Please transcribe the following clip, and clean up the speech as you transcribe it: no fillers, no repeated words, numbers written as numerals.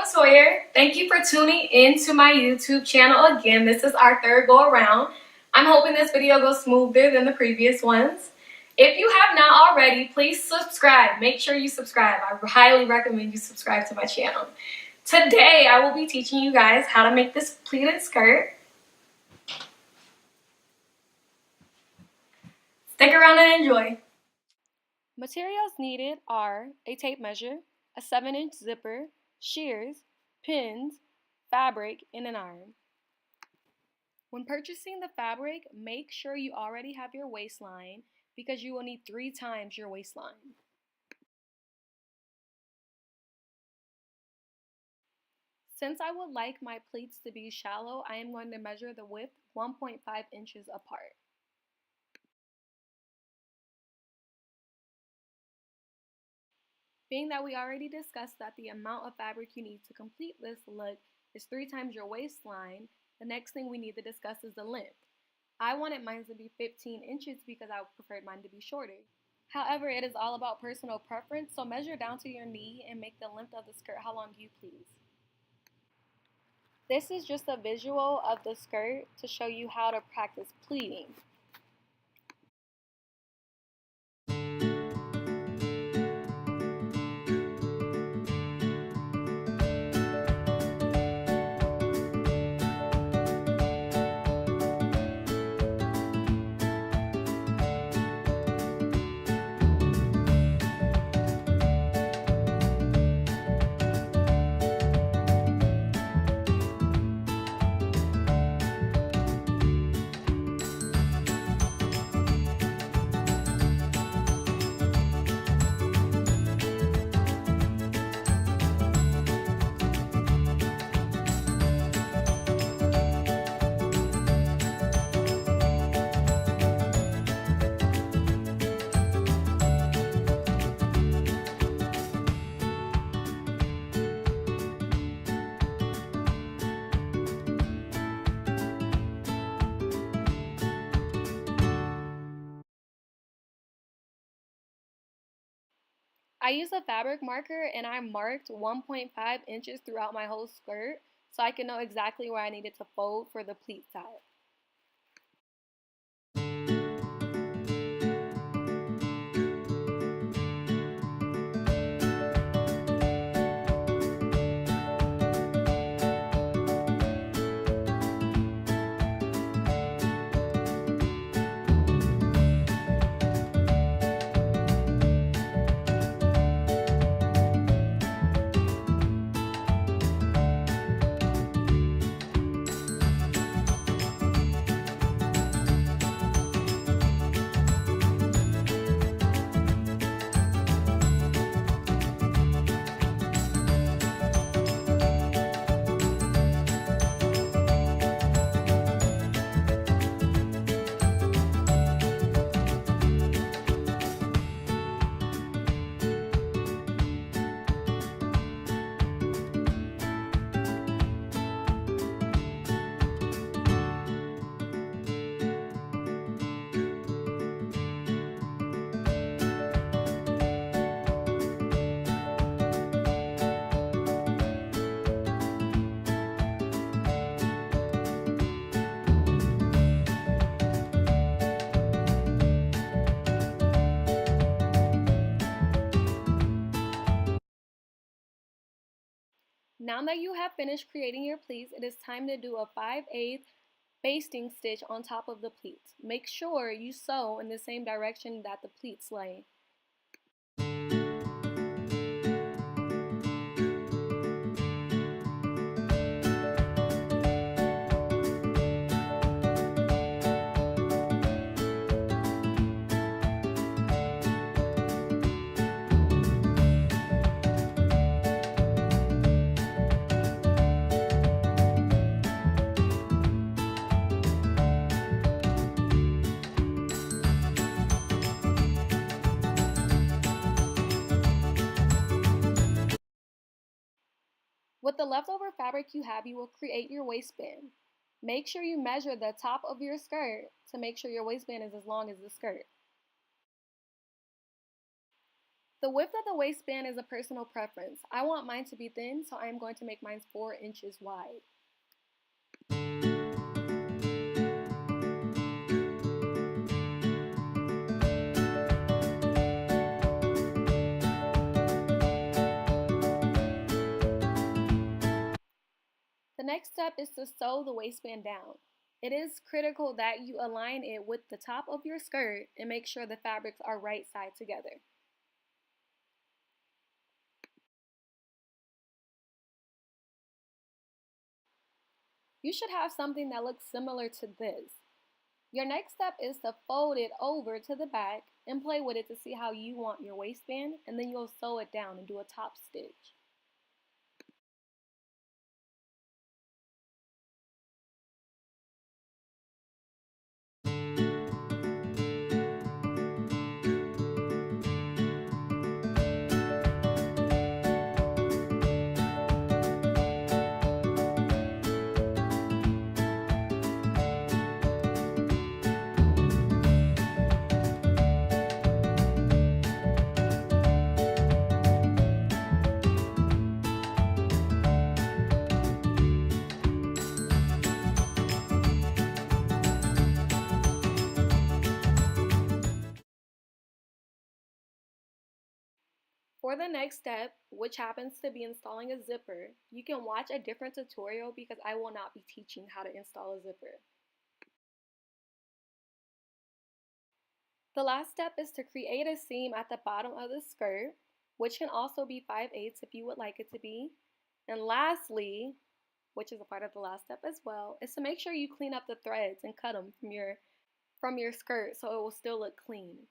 Sawyer. Thank you for tuning into my YouTube channel again. This is our third go around. I'm hoping this video goes smoother than the previous ones. If you have not already, please subscribe. Make sure you subscribe. I highly recommend you subscribe to my channel. Today, I will be teaching you guys how to make this pleated skirt. Stick around and enjoy. Materials needed are a tape measure, a 7-inch zipper, shears, pins, fabric, and an iron. When purchasing the fabric, make sure you already have your waistline because you will need 3 times your waistline. Since I would like my pleats to be shallow, I am going to measure the width 1.5 inches apart. Being that we already discussed that the amount of fabric you need to complete this look is 3 times your waistline, the next thing we need to discuss is the length. I wanted mine to be 15 inches because I preferred mine to be shorter. However, it is all about personal preference, so measure down to your knee and make the length of the skirt how long you please. This is just a visual of the skirt to show you how to practice pleating. I used a fabric marker and I marked 1.5 inches throughout my whole skirt so I could know exactly where I needed to fold for the pleat side. Now that you have finished creating your pleats, it is time to do a 5/8 basting stitch on top of the pleats. Make sure you sew in the same direction that the pleats lay. With the leftover fabric you have, you will create your waistband. Make sure you measure the top of your skirt to make sure your waistband is as long as the skirt. The width of the waistband is a personal preference. I want mine to be thin, so I am going to make mine 4 inches wide. The next step is to sew the waistband down. It is critical that you align it with the top of your skirt and make sure the fabrics are right side together. You should have something that looks similar to this. Your next step is to fold it over to the back and play with it to see how you want your waistband, and then you'll sew it down and do a top stitch. For the next step, which happens to be installing a zipper, you can watch a different tutorial because I will not be teaching how to install a zipper. The last step is to create a seam at the bottom of the skirt, which can also be 5/8 if you would like it to be. And lastly, which is a part of the last step as well, is to make sure you clean up the threads and cut them from your skirt so it will still look clean.